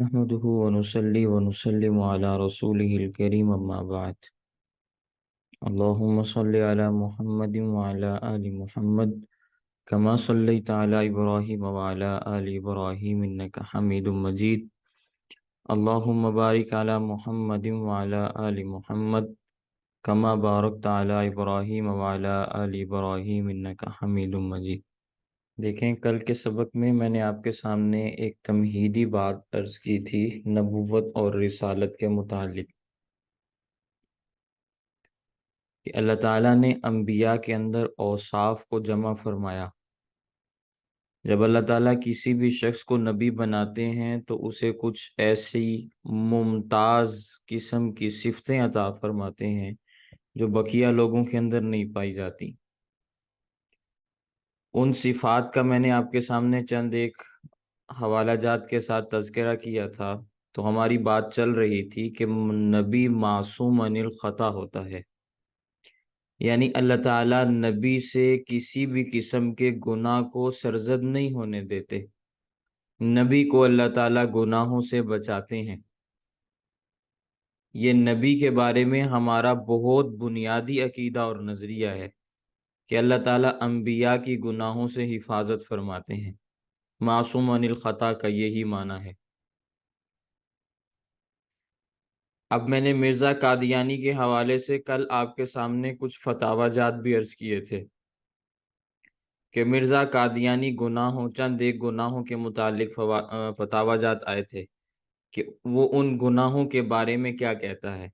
نحمده ونصلي ونسلم على رسوله الكريم أما بعد. اللهم صل على محمد وعلى آل محمد كما صليت على إبراهيم وعلى آل إبراهيم إنك حميد مجيد. اللهم بارك على محمد وعلى آل محمد كما باركت على إبراهيم وعلى آل إبراهيم إنك حميد مجيد. دیکھیں، کل کے سبق میں نے آپ کے سامنے ایک تمہیدی بات عرض کی تھی نبوت اور رسالت کے متعلق، کہ اللہ تعالیٰ نے انبیاء کے اندر اوصاف کو جمع فرمایا. جب اللہ تعالیٰ کسی بھی شخص کو نبی بناتے ہیں تو اسے کچھ ایسی ممتاز قسم کی صفتیں عطا فرماتے ہیں جو بقیہ لوگوں کے اندر نہیں پائی جاتی. ان صفات کا میں نے آپ کے سامنے چند ایک حوالہ جات کے ساتھ تذکرہ کیا تھا. تو ہماری بات چل رہی تھی کہ نبی معصوم عن الخطا ہوتا ہے، یعنی اللہ تعالیٰ نبی سے کسی بھی قسم کے گناہ کو سرزد نہیں ہونے دیتے. نبی کو اللہ تعالیٰ گناہوں سے بچاتے ہیں. یہ نبی کے بارے میں ہمارا بہت بنیادی عقیدہ اور نظریہ ہے کہ اللہ تعالیٰ انبیاء کی گناہوں سے حفاظت فرماتے ہیں. معصوم عن الخطا کا یہی معنی ہے. اب میں نے مرزا قادیانی کے حوالے سے کل آپ کے سامنے کچھ فتاوی جات بھی عرض کیے تھے کہ مرزا قادیانی چند ایک گناہوں کے متعلق فتاوی جات آئے تھے کہ وہ ان گناہوں کے بارے میں کیا کہتا ہے.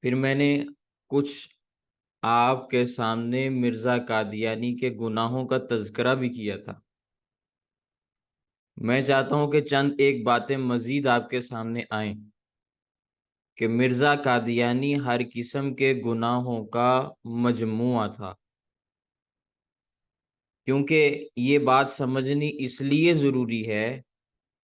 پھر میں نے کچھ آپ کے سامنے مرزا قادیانی کے گناہوں کا تذکرہ بھی کیا تھا. میں چاہتا ہوں کہ چند ایک باتیں مزید آپ کے سامنے آئیں کہ مرزا قادیانی ہر قسم کے گناہوں کا مجموعہ تھا. کیونکہ یہ بات سمجھنی اس لیے ضروری ہے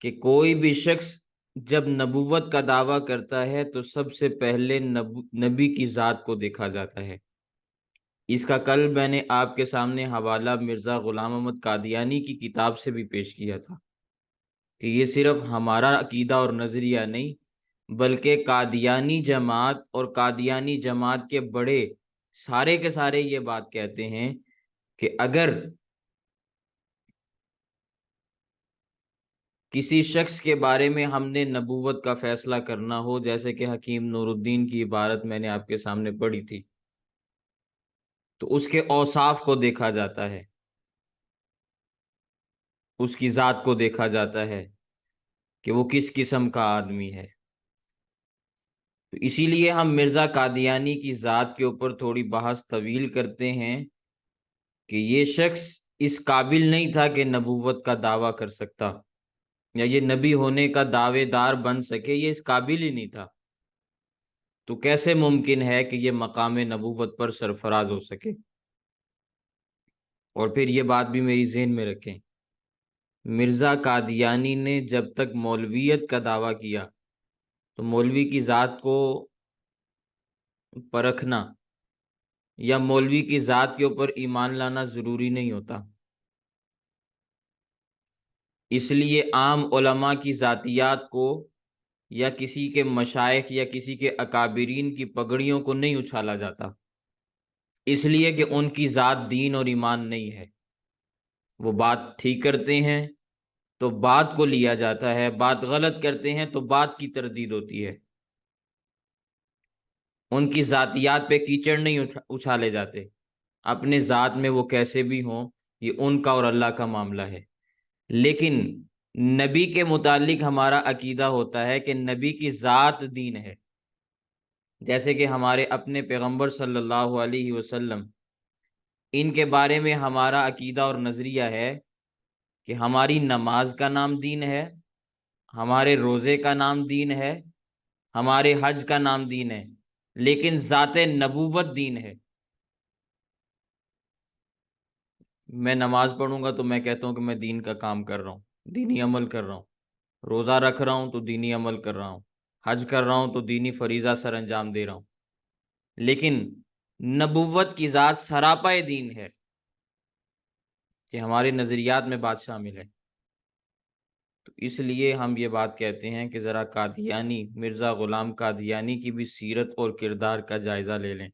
کہ کوئی بھی شخص جب نبوت کا دعویٰ کرتا ہے تو سب سے پہلے نبی کی ذات کو دیکھا جاتا ہے. اس کا کل میں نے آپ کے سامنے حوالہ مرزا غلام احمد قادیانی کی کتاب سے بھی پیش کیا تھا کہ یہ صرف ہمارا عقیدہ اور نظریہ نہیں، بلکہ قادیانی جماعت اور قادیانی جماعت کے بڑے سارے کے سارے یہ بات کہتے ہیں کہ اگر کسی شخص کے بارے میں ہم نے نبوت کا فیصلہ کرنا ہو، جیسے کہ حکیم نور الدین کی عبارت میں نے آپ کے سامنے پڑھی تھی، تو اس کے اوصاف کو دیکھا جاتا ہے، اس کی ذات کو دیکھا جاتا ہے کہ وہ کس قسم کا آدمی ہے. تو اسی لیے ہم مرزا قادیانی کی ذات کے اوپر تھوڑی بحث طویل کرتے ہیں کہ یہ شخص اس قابل نہیں تھا کہ نبوت کا دعویٰ کر سکتا یا یہ نبی ہونے کا دعوے دار بن سکے، یہ اس قابل ہی نہیں تھا. تو کیسے ممکن ہے کہ یہ مقام نبوت پر سرفراز ہو سکے؟ اور پھر یہ بات بھی میری ذہن میں رکھیں، مرزا قادیانی نے جب تک مولویت کا دعویٰ کیا تو مولوی کی ذات کو پرکھنا یا مولوی کی ذات کے اوپر ایمان لانا ضروری نہیں ہوتا. اس لیے عام علماء کی ذاتیات کو یا کسی کے مشائخ یا کسی کے اکابرین کی پگڑیوں کو نہیں اچھالا جاتا، اس لیے کہ ان کی ذات دین اور ایمان نہیں ہے. وہ بات ٹھیک کرتے ہیں تو بات کو لیا جاتا ہے، بات غلط کرتے ہیں تو بات کی تردید ہوتی ہے. ان کی ذاتیات پہ کیچڑ نہیں اچھالے جاتے. اپنے ذات میں وہ کیسے بھی ہوں، یہ ان کا اور اللہ کا معاملہ ہے. لیکن نبی کے متعلق ہمارا عقیدہ ہوتا ہے کہ نبی کی ذات دین ہے. جیسے کہ ہمارے اپنے پیغمبر صلی اللہ علیہ وسلم، ان کے بارے میں ہمارا عقیدہ اور نظریہ ہے کہ ہماری نماز کا نام دین ہے، ہمارے روزے کا نام دین ہے، ہمارے حج کا نام دین ہے، لیکن ذات نبوت دین ہے. میں نماز پڑھوں گا تو میں کہتا ہوں کہ میں دین کا کام کر رہا ہوں، دینی عمل کر رہا ہوں. روزہ رکھ رہا ہوں تو دینی عمل کر رہا ہوں، حج کر رہا ہوں تو دینی فریضہ سر انجام دے رہا ہوں. لیکن نبوت کی ذات سراپا دین ہے کہ ہمارے نظریات میں بات شامل ہے. تو اس لیے ہم یہ بات کہتے ہیں کہ ذرا قادیانی مرزا غلام قادیانی کی بھی سیرت اور کردار کا جائزہ لے لیں۔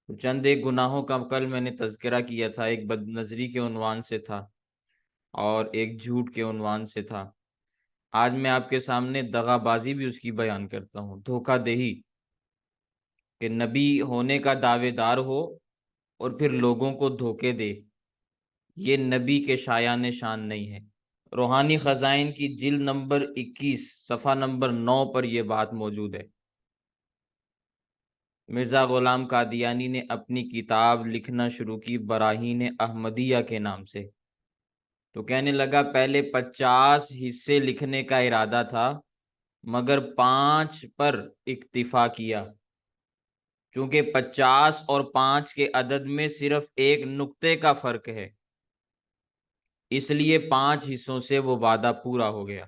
تو چند ایک گناہوں کا کل میں نے تذکرہ کیا تھا، ایک بد نظری کے عنوان سے تھا اور ایک جھوٹ کے عنوان سے تھا۔ آج میں آپ کے سامنے دغا بازی بھی اس کی بیان کرتا ہوں، دھوکہ دہی، کہ نبی ہونے کا دعوے دار ہو اور پھر لوگوں کو دھوکے دے، یہ نبی کے شایان شان نہیں ہے۔ روحانی خزائن کی جلد نمبر 21 صفحہ نمبر 9 پر یہ بات موجود ہے۔ مرزا غلام قادیانی نے اپنی کتاب لکھنا شروع کی براہین احمدیہ کے نام سے۔ تو کہنے لگا پہلے 50 حصے لکھنے کا ارادہ تھا، مگر 5 پر اکتفا کیا، چونکہ 50 اور 5 کے عدد میں صرف ایک نقطے کا فرق ہے، اس لیے 5 حصوں سے وہ وعدہ پورا ہو گیا۔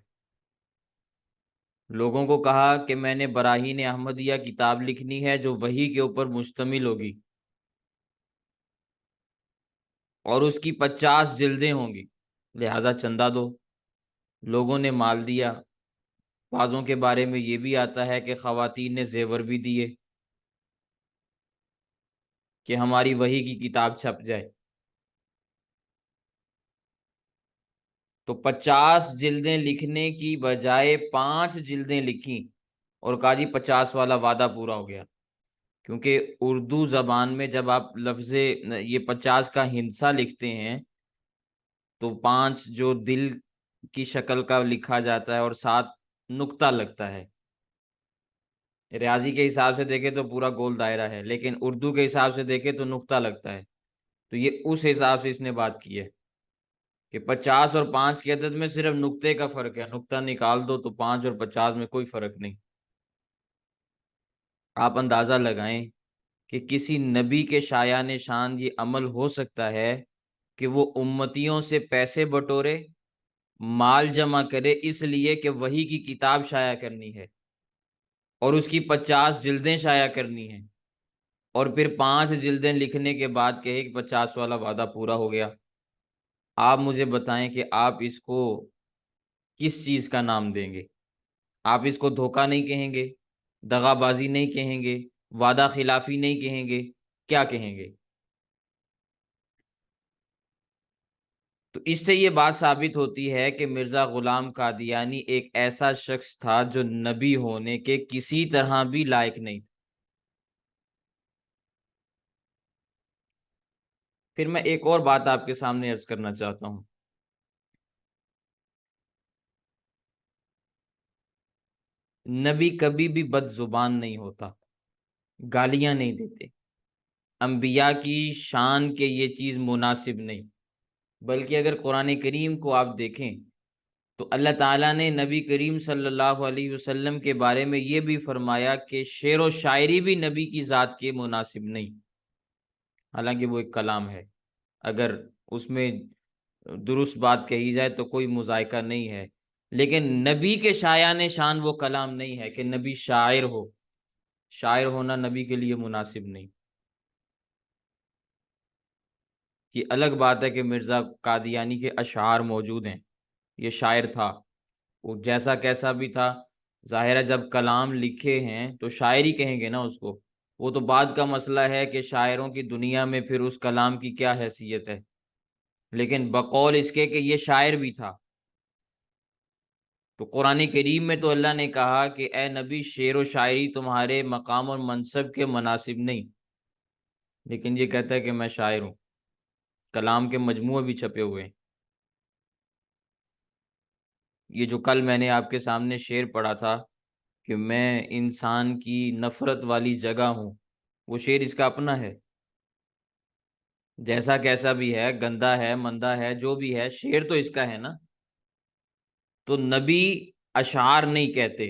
لوگوں کو کہا کہ میں نے براہین احمدیہ کتاب لکھنی ہے جو وحی کے اوپر مشتمل ہوگی اور اس کی 50 جلدیں ہوں گی، لہذا چندہ دو۔ لوگوں نے مال دیا۔ بعضوں کے بارے میں یہ بھی آتا ہے کہ خواتین نے زیور بھی دیے کہ ہماری وحی کی کتاب چھپ جائے۔ تو 50 جلدیں لکھنے کی بجائے 5 جلدیں لکھیں اور کہا جی 50 والا وعدہ پورا ہو گیا، کیونکہ اردو زبان میں جب آپ لفظ یہ 50 کا ہندسہ لکھتے ہیں تو 5 جو دل کی شکل کا لکھا جاتا ہے اور 7 نقطہ لگتا ہے۔ ریاضی کے حساب سے دیکھیں تو پورا گول دائرہ ہے، لیکن اردو کے حساب سے دیکھیں تو نقطہ لگتا ہے۔ تو یہ اس حساب سے اس نے بات کی ہے کہ 50 اور 5 کے عدد میں صرف نقطے کا فرق ہے، نقطہ نکال دو تو 5 اور 50 میں کوئی فرق نہیں۔ آپ اندازہ لگائیں کہ کسی نبی کے شایان شان یہ عمل ہو سکتا ہے کہ وہ امتیوں سے پیسے بٹورے، مال جمع کرے اس لیے کہ وحی کی کتاب شائع کرنی ہے اور اس کی 50 جلدیں شائع کرنی ہیں، اور پھر 5 جلدیں لکھنے کے بعد کہے کہ 50 والا وعدہ پورا ہو گیا۔ آپ مجھے بتائیں کہ آپ اس کو کس چیز کا نام دیں گے؟ آپ اس کو دھوکہ نہیں کہیں گے، دغا بازی نہیں کہیں گے، وعدہ خلافی نہیں کہیں گے، کیا کہیں گے؟ تو اس سے یہ بات ثابت ہوتی ہے کہ مرزا غلام قادیانی ایک ایسا شخص تھا جو نبی ہونے کے کسی طرح بھی لائق نہیں تھا۔ پھر میں ایک اور بات آپ کے سامنے عرض کرنا چاہتا ہوں۔ نبی کبھی بھی بد زبان نہیں ہوتا، گالیاں نہیں دیتے، انبیاء کی شان کے یہ چیز مناسب نہیں۔ بلکہ اگر قرآن کریم کو آپ دیکھیں تو اللہ تعالیٰ نے نبی کریم صلی اللہ علیہ وسلم کے بارے میں یہ بھی فرمایا کہ شعر و شاعری بھی نبی کی ذات کے مناسب نہیں، حالانکہ وہ ایک کلام ہے، اگر اس میں درست بات کہی جائے تو کوئی مذائقہ نہیں ہے، لیکن نبی کے شایان شان وہ کلام نہیں ہے کہ نبی شاعر ہو۔ شاعر ہونا نبی کے لیے مناسب نہیں۔ یہ الگ بات ہے کہ مرزا قادیانی کے اشعار موجود ہیں، یہ شاعر تھا، وہ جیسا کیسا بھی تھا، ظاہر ہے جب کلام لکھے ہیں تو شاعری کہیں گے نا اس کو، وہ تو بعد کا مسئلہ ہے کہ شاعروں کی دنیا میں پھر اس کلام کی کیا حیثیت ہے، لیکن بقول اس کے کہ یہ شاعر بھی تھا۔ تو قرآن کریم میں تو اللہ نے کہا کہ اے نبی شعر و شاعری تمہارے مقام اور منصب کے مناسب نہیں، لیکن یہ کہتا ہے کہ میں شاعر ہوں، کلام کے مجموعے بھی چھپے ہوئے ہیں۔ یہ جو کل میں نے آپ کے سامنے شعر پڑھا تھا کہ میں انسان کی نفرت والی جگہ ہوں، وہ شعر اس کا اپنا ہے، جیسا کیسا بھی ہے، گندا ہے، مندہ ہے، جو بھی ہے، شعر تو اس کا ہے نا۔ تو نبی اشعار نہیں کہتے،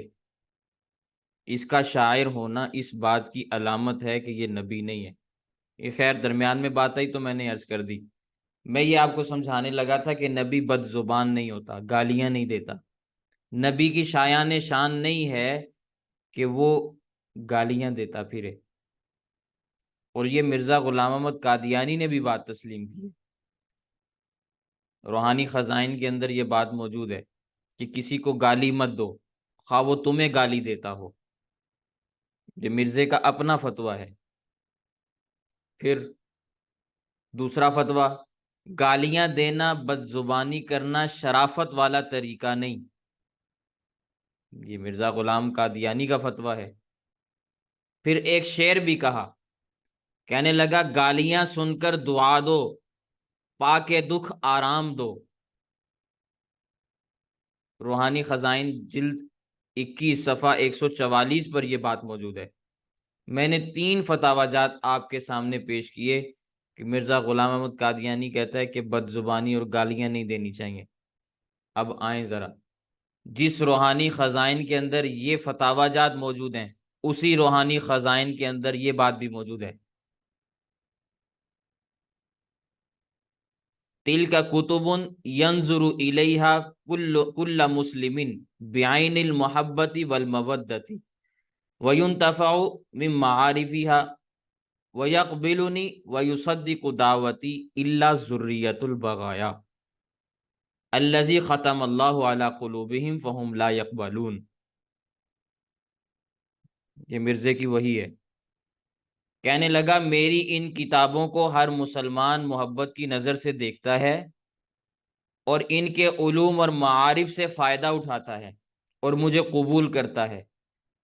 اس کا شاعر ہونا اس بات کی علامت ہے کہ یہ نبی نہیں ہے۔ یہ خیر درمیان میں بات آئی تو میں نے عرض کر دی۔ میں یہ آپ کو سمجھانے لگا تھا کہ نبی بد زبان نہیں ہوتا، گالیاں نہیں دیتا، نبی کی شایان شان نہیں ہے کہ وہ گالیاں دیتا پھرے، اور یہ مرزا غلام احمد قادیانی نے بھی بات تسلیم کی ہے، روحانی خزائن کے اندر یہ بات موجود ہے کہ کسی کو گالی مت دو خواہ وہ تمہیں گالی دیتا ہو، یہ مرزے کا اپنا فتویٰ ہے۔ پھر دوسرا فتویٰ، گالیاں دینا بد زبانی کرنا شرافت والا طریقہ نہیں، یہ مرزا غلام قادیانی کا فتویٰ ہے۔ پھر ایک شعر بھی کہا، کہنے لگا گالیاں سن کر دعا دو، پاکے دکھ آرام دو۔ روحانی خزائن جلد 21 صفحہ 144 پر یہ بات موجود ہے۔ میں نے 3 فتاوی جات آپ کے سامنے پیش کیے کہ مرزا غلام احمد قادیانی کہتا ہے کہ بد زبانی اور گالیاں نہیں دینی چاہیے۔ اب آئیں ذرا، جس روحانی خزائن کے اندر یہ فتاوی جات موجود ہیں اسی روحانی خزائن کے اندر یہ بات بھی موجود ہے۔ تلک کتب ینظر الیہا کل مسلم بعین المحبت والمودۃ وینتفع من معارفها وَيَقْبِلُنِي وَيُصَدِّقُ دعوتی إِلَّا ذُرِّيَّةُ الْبَغَايَا الَّذِي خَتَمَ اللَّهُ عَلَى قُلُوبِهِمْ فَهُمْ لَا يَقْبَلُونَ۔ یہ مرزے کی وحی ہے۔ کہنے لگا میری ان کتابوں کو ہر مسلمان محبت کی نظر سے دیکھتا ہے اور ان کے علوم اور معارف سے فائدہ اٹھاتا ہے اور مجھے قبول کرتا ہے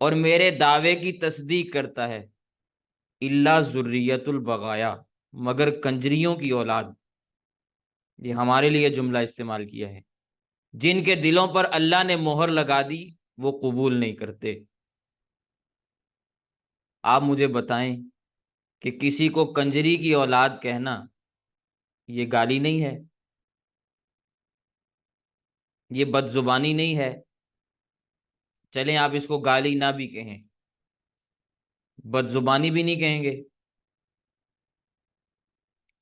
اور میرے دعوے کی تصدیق کرتا ہے، الا ذریۃ البغایا، مگر کنجریوں کی اولاد۔ یہ ہمارے لیے جملہ استعمال کیا ہے، جن کے دلوں پر اللہ نے مہر لگا دی وہ قبول نہیں کرتے۔ آپ مجھے بتائیں کہ کسی کو کنجری کی اولاد کہنا یہ گالی نہیں ہے، یہ بد زبانی نہیں ہے؟ چلیں آپ اس کو گالی نہ بھی کہیں، بد زبانی بھی نہیں کہیں گے،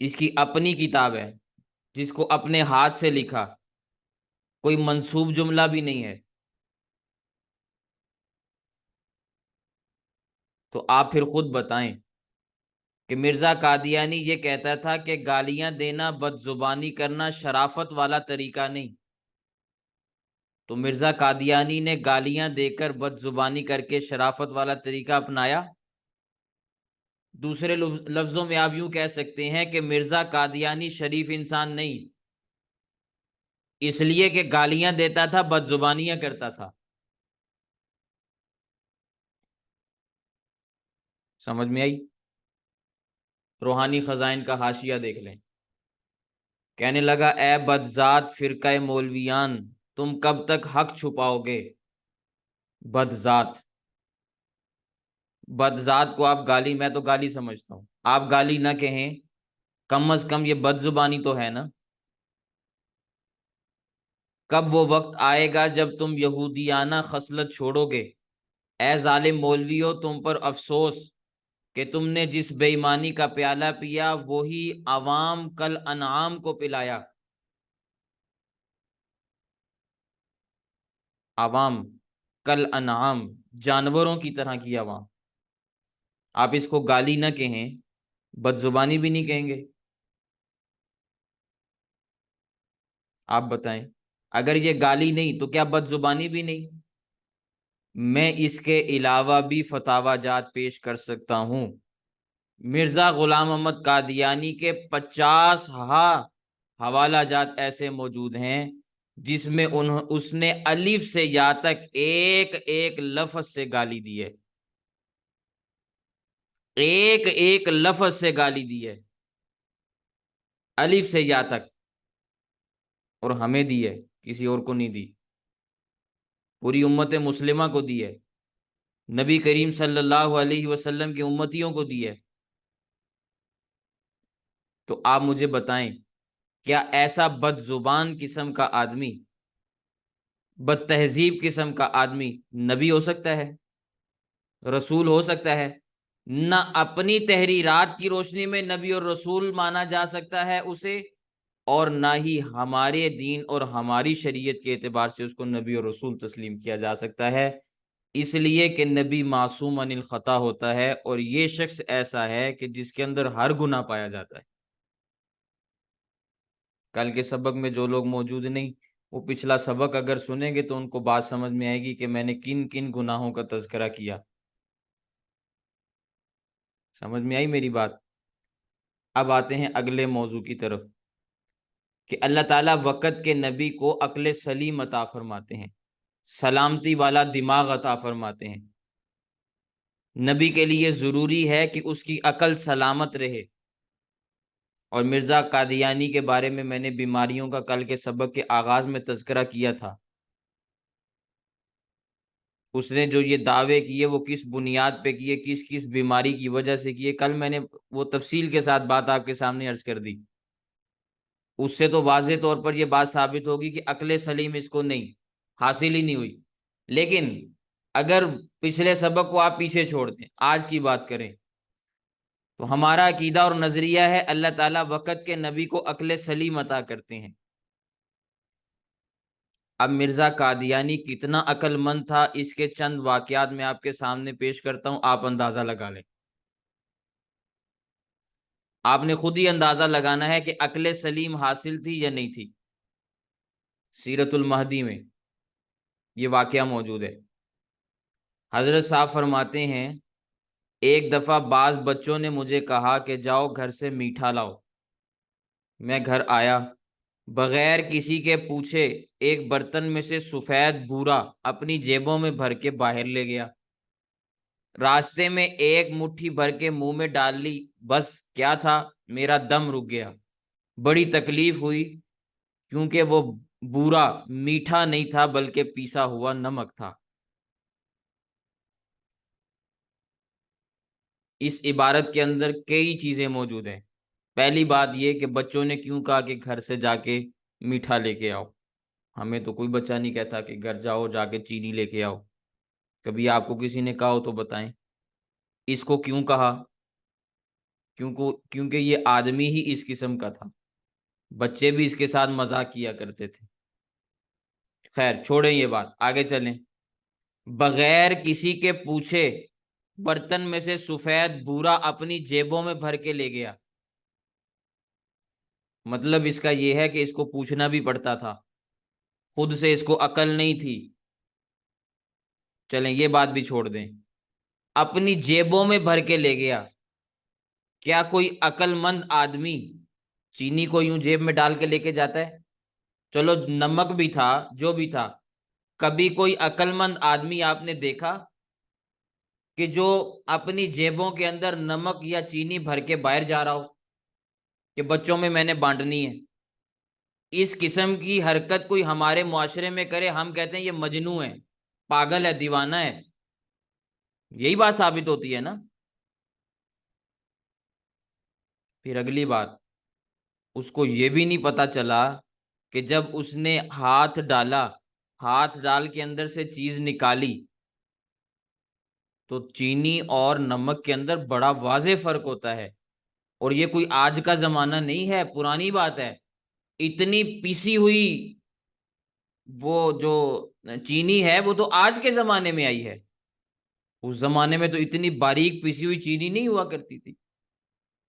اس کی اپنی کتاب ہے جس کو اپنے ہاتھ سے لکھا، کوئی منسوب جملہ بھی نہیں ہے، تو آپ پھر خود بتائیں کہ مرزا قادیانی یہ کہتا تھا کہ گالیاں دینا بد زبانی کرنا شرافت والا طریقہ نہیں، تو مرزا قادیانی نے گالیاں دے کر بد زبانی کر کے شرافت والا طریقہ اپنایا؟ دوسرے لفظوں میں آپ یوں کہہ سکتے ہیں کہ مرزا قادیانی شریف انسان نہیں، اس لیے کہ گالیاں دیتا تھا، بد زبانیاں کرتا تھا۔ سمجھ میں آئی؟ روحانی خزائن کا حاشیہ دیکھ لیں۔ کہنے لگا اے بدذات فرقہ مولویان، تم کب تک حق چھپاؤ گے؟ بدذات، بدذات کو آپ گالی، میں تو گالی سمجھتا ہوں، آپ گالی نہ کہیں، کم از کم یہ بد زبانی تو ہے نا۔ کب وہ وقت آئے گا جب تم یہودیانہ خصلت چھوڑو گے؟ اے ظالم مولویو، تم پر افسوس کہ تم نے جس بے ایمانی کا پیالہ پیا وہی عوام کل انعام کو پلایا۔ عوام کل انعام، جانوروں کی طرح کی عوام۔ آپ اس کو گالی نہ کہیں، بد زبانی بھی نہیں کہیں گے؟ آپ بتائیں، اگر یہ گالی نہیں تو کیا بد زبانی بھی نہیں؟ میں اس کے علاوہ بھی فتاوی جات پیش کر سکتا ہوں۔ مرزا غلام احمد قادیانی کے 50 حوالہ جات ایسے موجود ہیں جس میں اس نے الف سے یا تک ایک ایک لفظ سے گالی دی ہے، ایک ایک لفظ سے گالی دی ہے، الف سے یا تک، اور ہمیں دی ہے، کسی اور کو نہیں دی، پوری امت مسلمہ کو دی ہے، نبی کریم صلی اللہ علیہ وسلم کی امتیوں کو دی ہے۔ تو آپ مجھے بتائیں کیا ایسا بد زبان قسم کا آدمی، بد تہذیب قسم کا آدمی نبی ہو سکتا ہے، رسول ہو سکتا ہے؟ نہ اپنی تحریرات کی روشنی میں نبی اور رسول مانا جا سکتا ہے اسے، اور نہ ہی ہمارے دین اور ہماری شریعت کے اعتبار سے اس کو نبی اور رسول تسلیم کیا جا سکتا ہے، اس لیے کہ نبی معصوم عن الخطا ہوتا ہے اور یہ شخص ایسا ہے کہ جس کے اندر ہر گناہ پایا جاتا ہے۔ کل کے سبق میں جو لوگ موجود نہیں وہ پچھلا سبق اگر سنیں گے تو ان کو بات سمجھ میں آئے گی کہ میں نے کن کن گناہوں کا تذکرہ کیا۔ سمجھ میں آئی میری بات؟ اب آتے ہیں اگلے موضوع کی طرف کہ اللہ تعالیٰ وقت کے نبی کو عقل سلیم عطا فرماتے ہیں، سلامتی والا دماغ عطا فرماتے ہیں۔ نبی کے لیے ضروری ہے کہ اس کی عقل سلامت رہے۔ اور مرزا قادیانی کے بارے میں نے بیماریوں کا کل کے سبق کے آغاز میں تذکرہ کیا تھا۔ اس نے جو یہ دعوے کیے وہ کس بنیاد پہ کیے، کس کس بیماری کی وجہ سے کیے، کل میں نے وہ تفصیل کے ساتھ بات آپ کے سامنے عرض کر دی۔ اس سے تو واضح طور پر یہ بات ثابت ہوگی کہ عقل سلیم اس کو نہیں حاصل ہی نہیں ہوئی۔ لیکن اگر پچھلے سبق کو آپ پیچھے چھوڑ دیں، آج کی بات کریں، تو ہمارا عقیدہ اور نظریہ ہے اللہ تعالیٰ وقت کے نبی کو عقل سلیم عطا کرتے ہیں۔ اب مرزا قادیانی کتنا عقل مند تھا، اس کے چند واقعات میں آپ کے سامنے پیش کرتا ہوں، آپ اندازہ لگا لیں۔ آپ نے خود ہی اندازہ لگانا ہے کہ عقل سلیم حاصل تھی یا نہیں تھی۔ سیرت المہدی میں یہ واقعہ موجود ہے۔ حضرت صاحب فرماتے ہیں ایک دفعہ بعض بچوں نے مجھے کہا کہ جاؤ گھر سے میٹھا لاؤ۔ میں گھر آیا، بغیر کسی کے پوچھے ایک برتن میں سے سفید بورا اپنی جیبوں میں بھر کے باہر لے گیا۔ راستے میں ایک مٹھی بھر کے منہ میں ڈال لی، بس کیا تھا، میرا دم رک گیا۔ بڑی تکلیف ہوئی کیونکہ وہ بورا میٹھا نہیں تھا بلکہ پیسا ہوا نمک تھا۔ اس عبارت کے اندر کئی چیزیں موجود ہیں۔ پہلی بات یہ کہ بچوں نے کیوں کہا کہ گھر سے جا کے میٹھا لے کے آؤ؟ ہمیں تو کوئی بچہ نہیں کہتا کہ گھر جاؤ جا کے چینی لے کے آؤ۔ کبھی آپ کو کسی نے کہا ہو تو بتائیں۔ اس کو کیوں کہا؟ کیونکہ یہ آدمی ہی اس قسم کا تھا، بچے بھی اس کے ساتھ مذاق کیا کرتے تھے۔ خیر چھوڑیں یہ بات، آگے چلیں۔ بغیر کسی کے پوچھے برتن میں سے سفید بورا اپنی جیبوں میں بھر کے لے گیا۔ مطلب اس کا یہ ہے کہ اس کو پوچھنا بھی پڑتا تھا، خود سے اس کو عقل نہیں تھی۔ چلیں یہ بات بھی چھوڑ دیں، اپنی جیبوں میں بھر کے لے گیا۔ کیا کوئی عقل مند آدمی چینی کو یوں جیب میں ڈال کے لے کے جاتا ہے؟ چلو نمک بھی تھا، جو بھی تھا، کبھی کوئی عقل مند آدمی آپ نے دیکھا کہ جو اپنی جیبوں کے اندر نمک یا چینی بھر کے باہر جا رہا ہو کہ بچوں میں نے بانٹنی ہے؟ اس قسم کی حرکت کوئی ہمارے معاشرے میں کرے، ہم کہتے ہیں یہ مجنوں ہے، پاگل ہے، دیوانہ ہے۔ یہی بات ثابت ہوتی ہے نا۔ پھر اگلی بات، اس کو یہ بھی نہیں پتا چلا کہ جب اس نے ہاتھ ڈالا، ہاتھ ڈال کے اندر سے چیز نکالی، تو چینی اور نمک کے اندر بڑا واضح فرق ہوتا ہے۔ اور یہ کوئی آج کا زمانہ نہیں ہے، پرانی بات ہے۔ اتنی پیسی ہوئی وہ جو چینی ہے وہ تو آج کے زمانے میں آئی ہے، اس زمانے میں تو اتنی باریک پیسی ہوئی چینی نہیں ہوا کرتی تھی۔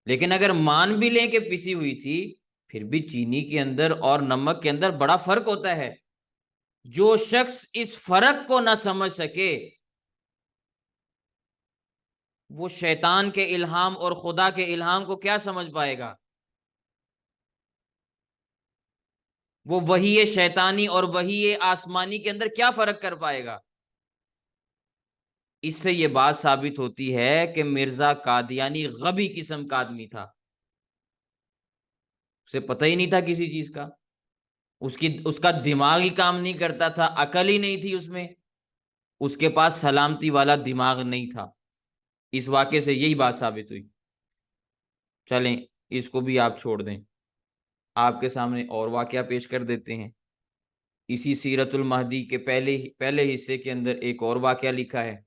لیکن اگر مان بھی لیں کہ پیسی ہوئی تھی، پھر بھی چینی کے اندر اور نمک کے اندر بڑا فرق ہوتا ہے۔ جو شخص اس فرق کو نہ سمجھ سکے وہ شیطان کے الہام اور خدا کے الہام کو کیا سمجھ پائے گا؟ وہ وحی شیطانی اور وحی آسمانی کے اندر کیا فرق کر پائے گا؟ اس سے یہ بات ثابت ہوتی ہے کہ مرزا قادیانی غبی قسم کا آدمی تھا، اسے پتہ ہی نہیں تھا کسی چیز کا، اس کا دماغ ہی کام نہیں کرتا تھا، عقل ہی نہیں تھی اس میں، اس کے پاس سلامتی والا دماغ نہیں تھا۔ اس واقعے سے یہی بات ثابت ہوئی۔ چلیں اس کو بھی آپ چھوڑ دیں، آپ کے سامنے اور واقعہ پیش کر دیتے ہیں۔ اسی سیرت المہدی کے پہلے حصے کے اندر ایک اور واقعہ لکھا ہے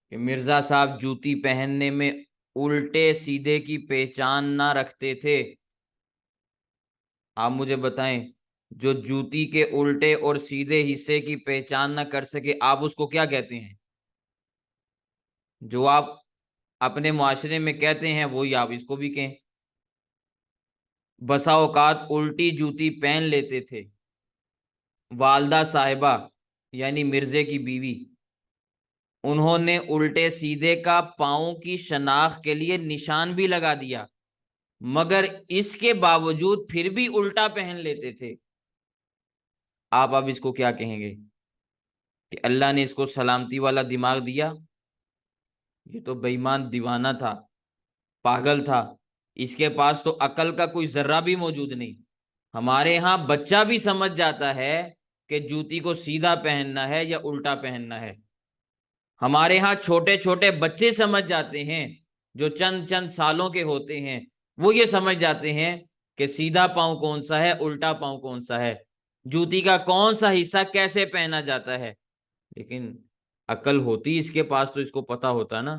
کہ مرزا صاحب جوتی پہننے میں الٹے سیدھے کی پہچان نہ رکھتے تھے۔ آپ مجھے بتائیں، جو جوتی کے الٹے اور سیدھے حصے کی پہچان نہ کر سکے آپ اس کو کیا کہتے ہیں؟ جو آپ اپنے معاشرے میں کہتے ہیں وہی آپ اس کو بھی کہیں۔ بسا اوقات الٹی جوتی پہن لیتے تھے، والدہ صاحبہ یعنی مرزے کی بیوی، انہوں نے الٹے سیدھے کا پاؤں کی شناخت کے لیے نشان بھی لگا دیا، مگر اس کے باوجود پھر بھی الٹا پہن لیتے تھے۔ آپ اب اس کو کیا کہیں گے کہ اللہ نے اس کو سلامتی والا دماغ دیا؟ یہ تو بے ایمان دیوانہ تھا، پاگل تھا، اس کے پاس تو عقل کا کوئی ذرہ بھی موجود نہیں۔ ہمارے ہاں بچہ بھی سمجھ جاتا ہے کہ جوتی کو سیدھا پہننا ہے یا الٹا پہننا ہے۔ ہمارے ہاں چھوٹے چھوٹے بچے سمجھ جاتے ہیں، جو چند چند سالوں کے ہوتے ہیں، وہ یہ سمجھ جاتے ہیں کہ سیدھا پاؤں کون سا ہے، الٹا پاؤں کون سا ہے، جوتی کا کون سا حصہ کیسے پہنا جاتا ہے۔ لیکن عقل ہوتی اس کے پاس تو اس کو پتا ہوتا نا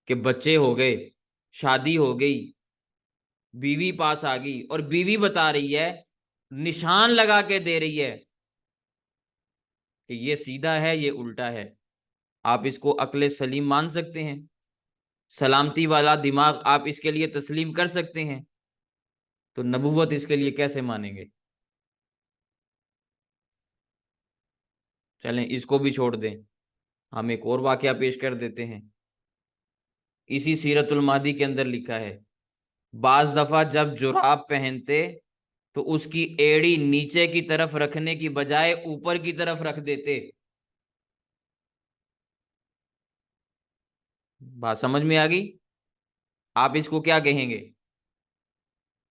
کہ بچے ہو گئے، شادی ہو گئی، بیوی پاس آ گئی، اور بیوی بتا رہی ہے، نشان لگا کے دے رہی ہے کہ یہ سیدھا ہے یہ الٹا ہے۔ آپ اس کو عقل سلیم مان سکتے ہیں؟ سلامتی والا دماغ آپ اس کے لیے تسلیم کر سکتے ہیں؟ تو نبوت اس کے لیے کیسے مانیں گے؟ چلیں اس کو بھی چھوڑ دیں، ہم ایک اور واقعہ پیش کر دیتے ہیں۔ اسی سیرت المہدی کے اندر لکھا ہے، بعض دفعہ جب جراب پہنتے تو اس کی ایڑی نیچے کی طرف رکھنے کی بجائے اوپر کی طرف رکھ دیتے۔ بات سمجھ میں آ گئی؟ آپ اس کو کیا کہیں گے؟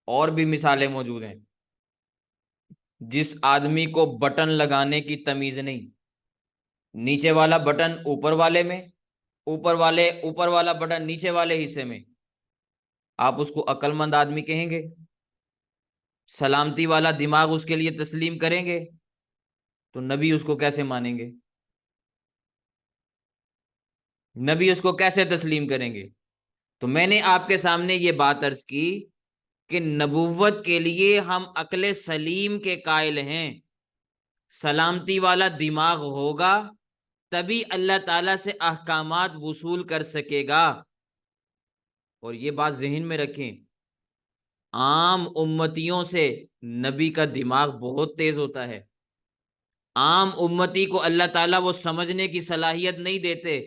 اور بھی مثالیں موجود ہیں۔ جس آدمی کو بٹن لگانے کی تمیز نہیں، نیچے والا بٹن اوپر والے میں، اوپر والا بٹن نیچے والے حصے میں، آپ اس کو عقل مند آدمی کہیں گے؟ سلامتی والا دماغ اس کے لیے تسلیم کریں گے؟ تو نبی اس کو کیسے مانیں گے؟ نبی اس کو کیسے تسلیم کریں گے؟ تو میں نے آپ کے سامنے یہ بات عرض کی کہ نبوت کے لیے ہم عقل سلیم کے قائل ہیں، سلامتی والا دماغ ہوگا تبھی اللہ تعالی سے احکامات وصول کر سکے گا۔ اور یہ بات ذہن میں رکھیں، عام امتیوں سے نبی کا دماغ بہت تیز ہوتا ہے۔ عام امتی کو اللہ تعالیٰ وہ سمجھنے کی صلاحیت نہیں دیتے،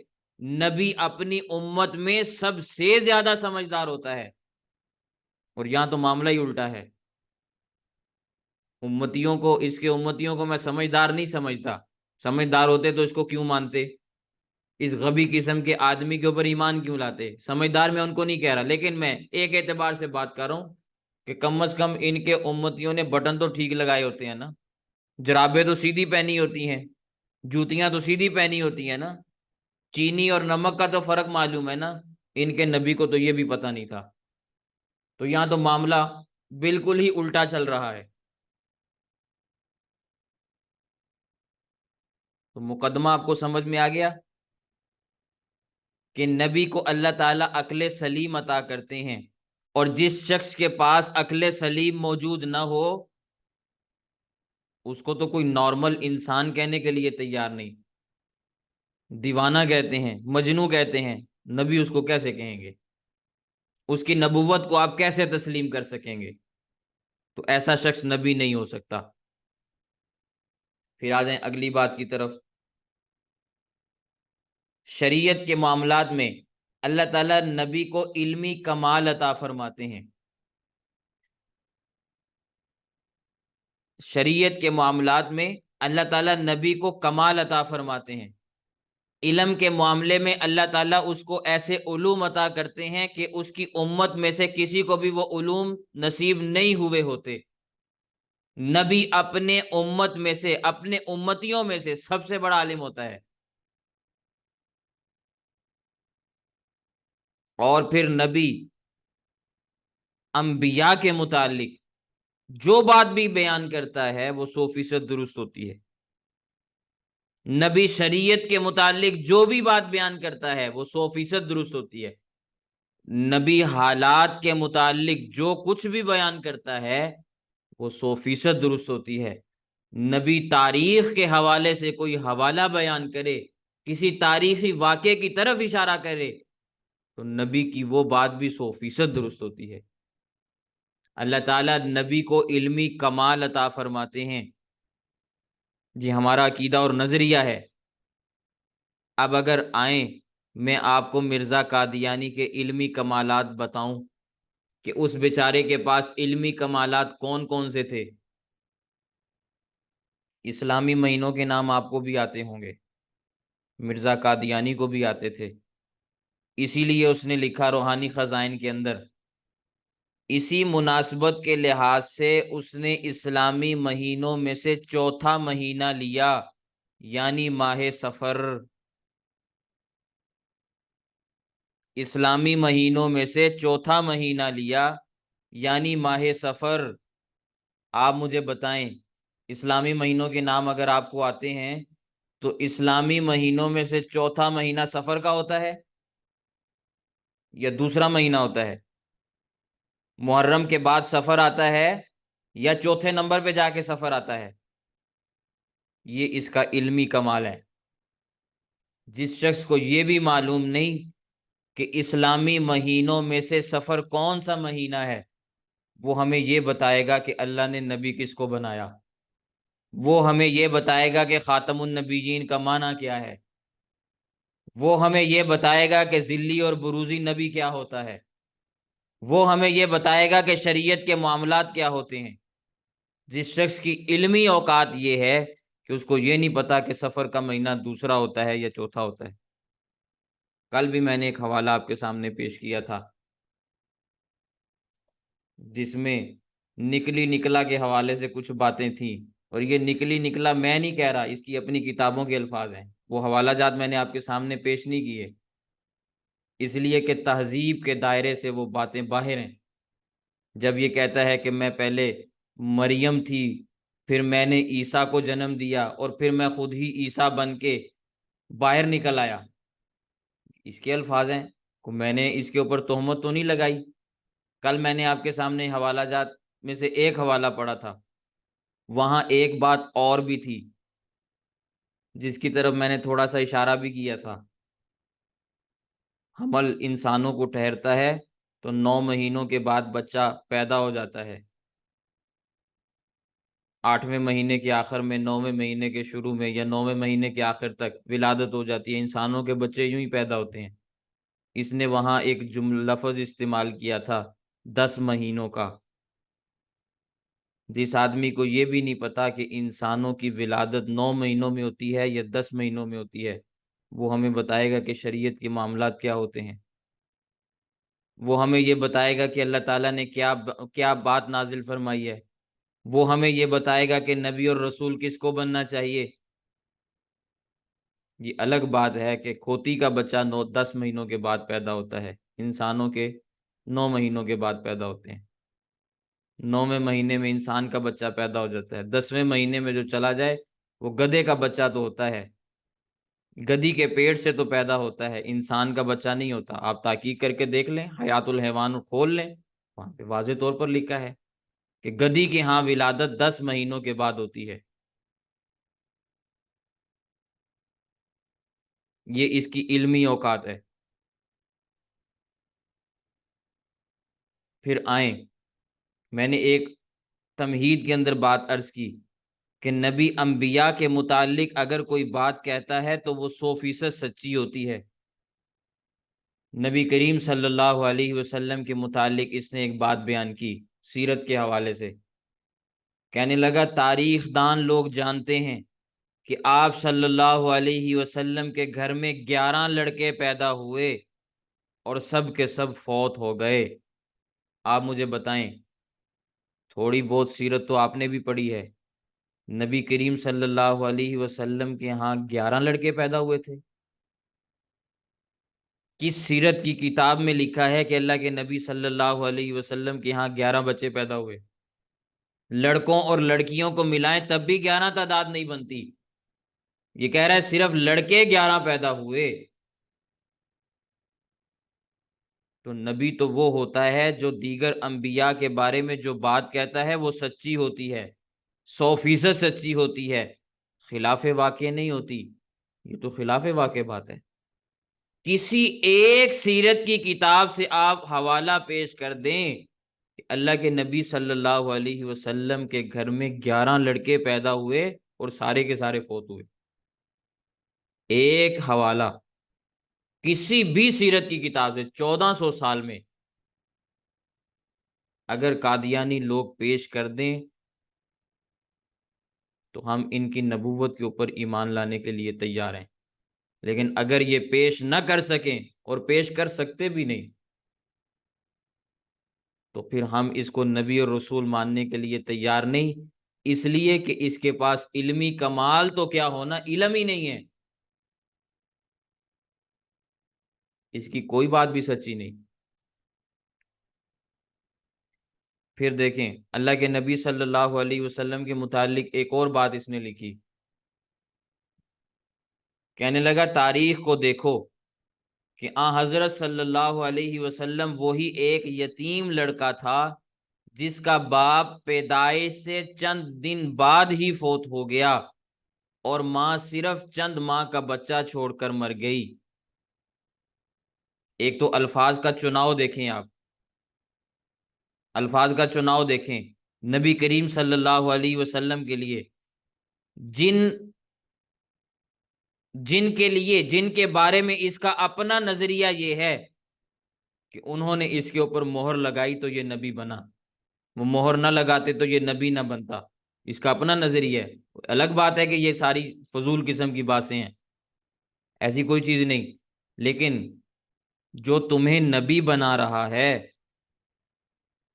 نبی اپنی امت میں سب سے زیادہ سمجھدار ہوتا ہے، اور یہاں تو معاملہ ہی الٹا ہے۔ اس کے امتیوں کو میں سمجھدار نہیں سمجھتا، سمجھدار ہوتے تو اس کو کیوں مانتے؟ اس غبی قسم کے آدمی کے اوپر ایمان کیوں لاتے؟ سمجھدار میں ان کو نہیں کہہ رہا، لیکن میں ایک اعتبار سے بات کر رہا ہوں کہ کم از کم ان کے امتیوں نے بٹن تو ٹھیک لگائے ہوتے ہیں نا، جرابیں تو سیدھی پہنی ہوتی ہیں، جوتیاں تو سیدھی پہنی ہوتی ہیں نا، چینی اور نمک کا تو فرق معلوم ہے نا۔ ان کے نبی کو تو یہ بھی پتہ نہیں تھا۔ تو یہاں تو معاملہ بالکل ہی الٹا چل رہا ہے۔ تو مقدمہ آپ کو سمجھ میں آ گیا کہ نبی کو اللہ تعالیٰ عقل سلیم عطا کرتے ہیں، اور جس شخص کے پاس عقل سلیم موجود نہ ہو اس کو تو کوئی نارمل انسان کہنے کے لیے تیار نہیں، دیوانہ کہتے ہیں، مجنوں کہتے ہیں، نبی اس کو کیسے کہیں گے؟ اس کی نبوت کو آپ کیسے تسلیم کر سکیں گے؟ تو ایسا شخص نبی نہیں ہو سکتا۔ پھر آ جائیں اگلی بات کی طرف۔ شریعت کے معاملات میں اللہ تعالیٰ نبی کو علمی کمال عطا فرماتے ہیں۔ شریعت کے معاملات میں اللہ تعالیٰ نبی کو کمال عطا فرماتے ہیں۔ علم کے معاملے میں اللہ تعالیٰ اس کو ایسے علوم عطا کرتے ہیں کہ اس کی امت میں سے کسی کو بھی وہ علوم نصیب نہیں ہوئے ہوتے۔ نبی اپنے امت میں سے، اپنے امتیوں میں سے سب سے بڑا عالم ہوتا ہے۔ اور پھر نبی انبیاء کے متعلق جو بات بھی بیان کرتا ہے وہ 100% درست ہوتی ہے۔ نبی شریعت کے متعلق جو بھی بات بیان کرتا ہے وہ 100% درست ہوتی ہے۔ نبی حالات کے متعلق جو کچھ بھی بیان کرتا ہے وہ 100% درست ہوتی ہے۔ نبی تاریخ کے حوالے سے کوئی حوالہ بیان کرے، کسی تاریخی واقعے کی طرف اشارہ کرے، تو نبی کی وہ بات بھی 100% درست ہوتی ہے۔ اللہ تعالیٰ نبی کو علمی کمال عطا فرماتے ہیں۔ جی ہمارا عقیدہ اور نظریہ ہے۔ اب اگر آئیں میں آپ کو مرزا قادیانی کے علمی کمالات بتاؤں کہ اس بیچارے کے پاس علمی کمالات کون کون سے تھے۔ اسلامی مہینوں کے نام آپ کو بھی آتے ہوں گے، مرزا قادیانی کو بھی آتے تھے، اسی لیے اس نے لکھا روحانی خزائن کے اندر، اسی مناسبت کے لحاظ سے اس نے اسلامی مہینوں میں سے چوتھا مہینہ لیا، یعنی ماہ صفر۔ اسلامی مہینوں میں سے چوتھا مہینہ لیا یعنی ماہ صفر۔ آپ مجھے بتائیں اسلامی مہینوں کے نام اگر آپ کو آتے ہیں تو اسلامی مہینوں میں سے چوتھا مہینہ صفر کا ہوتا ہے یا دوسرا مہینہ ہوتا ہے؟ محرم کے بعد صفر آتا ہے یا چوتھے نمبر پہ جا کے صفر آتا ہے؟ یہ اس کا علمی کمال ہے۔ جس شخص کو یہ بھی معلوم نہیں کہ اسلامی مہینوں میں سے صفر کون سا مہینہ ہے، وہ ہمیں یہ بتائے گا کہ اللہ نے نبی کس کو بنایا، وہ ہمیں یہ بتائے گا کہ خاتم النبیین کا معنی کیا ہے، وہ ہمیں یہ بتائے گا کہ ذلی اور بروزی نبی کیا ہوتا ہے، وہ ہمیں یہ بتائے گا کہ شریعت کے معاملات کیا ہوتے ہیں۔ جس شخص کی علمی اوقات یہ ہے کہ اس کو یہ نہیں پتا کہ سفر کا مہینہ دوسرا ہوتا ہے یا چوتھا ہوتا ہے۔ کل بھی میں نے ایک حوالہ آپ کے سامنے پیش کیا تھا جس میں نکلی نکلا کے حوالے سے کچھ باتیں تھیں، اور یہ نکلی نکلا میں نہیں کہہ رہا، اس کی اپنی کتابوں کے الفاظ ہیں، وہ حوالہ جات میں نے آپ کے سامنے پیش نہیں کیے اس لیے کہ تہذیب کے دائرے سے وہ باتیں باہر ہیں۔ جب یہ کہتا ہے کہ میں پہلے مریم تھی، پھر میں نے عیسیٰ کو جنم دیا اور پھر میں خود ہی عیسیٰ بن کے باہر نکل آیا، اس کے الفاظ ہیں، میں نے اس کے اوپر تہمت تو نہیں لگائی۔ کل میں نے آپ کے سامنے حوالہ جات میں سے ایک حوالہ پڑھا تھا، وہاں ایک بات اور بھی تھی جس کی طرف میں نے تھوڑا سا اشارہ بھی کیا تھا۔ حمل انسانوں کو ٹھہرتا ہے تو 9 مہینوں کے بعد بچہ پیدا ہو جاتا ہے، 8ویں مہینے کے آخر میں، 9ویں مہینے کے شروع میں یا 9ویں مہینے کے آخر تک ولادت ہو جاتی ہے، انسانوں کے بچے یوں ہی پیدا ہوتے ہیں۔ اس نے وہاں ایک لفظ استعمال کیا تھا 10 مہینوں کا۔ جس آدمی کو یہ بھی نہیں پتا کہ انسانوں کی ولادت 9 مہینوں میں ہوتی ہے یا 10 مہینوں میں ہوتی ہے، وہ ہمیں بتائے گا کہ شریعت کے معاملات کیا ہوتے ہیں، وہ ہمیں یہ بتائے گا کہ اللہ تعالیٰ نے کیا بات نازل فرمائی ہے، وہ ہمیں یہ بتائے گا کہ نبی اور رسول کس کو بننا چاہیے۔ یہ الگ بات ہے کہ کھوتی کا بچہ 10 مہینوں کے بعد پیدا ہوتا ہے، انسانوں کے 9 مہینوں کے بعد پیدا ہوتے ہیں۔ 9ویں مہینے میں انسان کا بچہ پیدا ہو جاتا ہے، 10ویں مہینے میں جو چلا جائے وہ گدھے کا بچہ تو ہوتا ہے، گدھی کے پیٹ سے تو پیدا ہوتا ہے، انسان کا بچہ نہیں ہوتا۔ آپ تحقیق کر کے دیکھ لیں، حیات الحیوان کھول لیں، وہاں پہ واضح طور پر لکھا ہے کہ گدھی کی ہاں ولادت 10 مہینوں کے بعد ہوتی ہے۔ یہ اس کی علمی اوقات ہے۔ پھر آئیں، میں نے ایک تمہید کے اندر بات عرض کی کہ نبی انبیاء کے متعلق اگر کوئی بات کہتا ہے تو وہ 100% سچی ہوتی ہے۔ نبی کریم صلی اللہ علیہ وسلم کے متعلق اس نے ایک بات بیان کی سیرت کے حوالے سے، کہنے لگا تاریخ دان لوگ جانتے ہیں کہ آپ صلی اللہ علیہ وسلم کے گھر میں 11 لڑکے پیدا ہوئے اور سب کے سب فوت ہو گئے۔ آپ مجھے بتائیں، تھوڑی بہت سیرت تو آپ نے بھی پڑھی ہے، نبی کریم صلی اللہ علیہ وسلم کے ہاں 11 لڑکے پیدا ہوئے تھے؟ کس سیرت کی کتاب میں لکھا ہے کہ اللہ کے نبی صلی اللہ علیہ وسلم کے ہاں 11 بچے پیدا ہوئے؟ لڑکوں اور لڑکیوں کو ملائیں تب بھی 11 تعداد نہیں بنتی، یہ کہہ رہا ہے صرف لڑکے 11 پیدا ہوئے۔ تو نبی تو وہ ہوتا ہے جو دیگر انبیاء کے بارے میں جو بات کہتا ہے وہ سچی ہوتی ہے، 100% سچی ہوتی ہے، خلاف واقع نہیں ہوتی۔ یہ تو خلاف واقع بات ہے۔ کسی ایک سیرت کی کتاب سے آپ حوالہ پیش کر دیں کہ اللہ کے نبی صلی اللہ علیہ وسلم کے گھر میں 11 لڑکے پیدا ہوئے، اور سارے کے سارے فوت ہوئے۔ ایک حوالہ کسی بھی سیرت کی کتاب سے 1400 سال میں اگر قادیانی لوگ پیش کر دیں تو ہم ان کی نبوت کے اوپر ایمان لانے کے لیے تیار ہیں، لیکن اگر یہ پیش نہ کر سکیں اور پیش کر سکتے بھی نہیں تو پھر ہم اس کو نبی اور رسول ماننے کے لیے تیار نہیں، اس لیے کہ اس کے پاس علمی کمال تو کیا ہونا، علم ہی نہیں ہے، اس کی کوئی بات بھی سچی نہیں۔ پھر دیکھیں اللہ کے نبی صلی اللہ علیہ وسلم کے متعلق ایک اور بات اس نے لکھی، کہنے لگا تاریخ کو دیکھو کہ حضرت صلی اللہ علیہ وسلم وہی ایک یتیم لڑکا تھا جس کا باپ پیدائش سے چند دن بعد ہی فوت ہو گیا اور ماں صرف چند ماہ کا بچہ چھوڑ کر مر گئی۔ ایک تو الفاظ کا چناؤ دیکھیں، آپ الفاظ کا چناؤ دیکھیں نبی کریم صلی اللہ علیہ وسلم کے لیے، جن جن کے بارے میں اس کا اپنا نظریہ یہ ہے کہ انہوں نے اس کے اوپر مہر لگائی تو یہ نبی بنا، وہ مہر نہ لگاتے تو یہ نبی نہ بنتا، اس کا اپنا نظریہ ہے۔ الگ بات ہے کہ یہ ساری فضول قسم کی باتیں ہیں، ایسی کوئی چیز نہیں، لیکن جو تمہیں نبی بنا رہا ہے